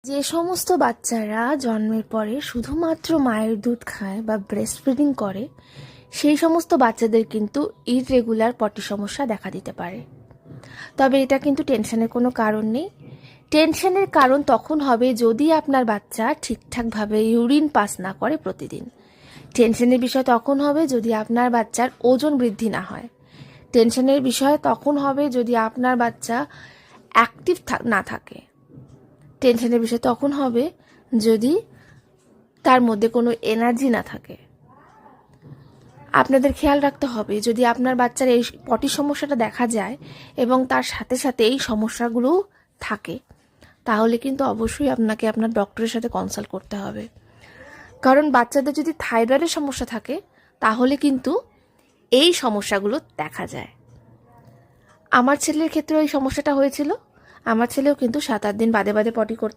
যে সমস্ত বাচ্চারা জন্মের পরে শুধুমাত্র মায়ের দুধ খায় বা ব্রেস্ট ফিডিং করে সেই সমস্ত বাচ্চাদের কিন্তু ইররেগুলার পটি সমস্যা দেখা দিতে পারে। তবে এটা কিন্তু টেনশনের কোনো কারণ নেই। টেনশনের কারণ তখন হবে যদি আপনার বাচ্চা ঠিকঠাকভাবে ইউরিন পাস না করে প্রতিদিন। টেনশনের বিষয় তখন হবে যদি আপনার বাচ্চার ওজন বৃদ্ধি না হয়। টেনশনের বিষয় তখন হবে যদি আপনার বাচ্চা অ্যাক্টিভ না থাকে। টেনশনের বিষয় তখন হবে যদি তার মধ্যে কোনো এনার্জি না থাকে। আপনাদের খেয়াল রাখতে হবে যদি আপনার বাচ্চার এই পটি সমস্যাটা দেখা যায় এবং তার সাথে সাথে এই সমস্যাগুলো থাকে, তাহলে কিন্তু অবশ্যই আপনাকে আপনার ডক্টরের সাথে কনসাল্ট করতে হবে। কারণ বাচ্চাদের যদি থাইরয়েডের সমস্যা থাকে তাহলে কিন্তু এই সমস্যাগুলো দেখা যায়। আমার ছেলের ক্ষেত্রেও এই সমস্যাটা হয়েছিল। আমার ছেলেও কিন্তু 7-8 দিন বাদে বাদে পটি করতো।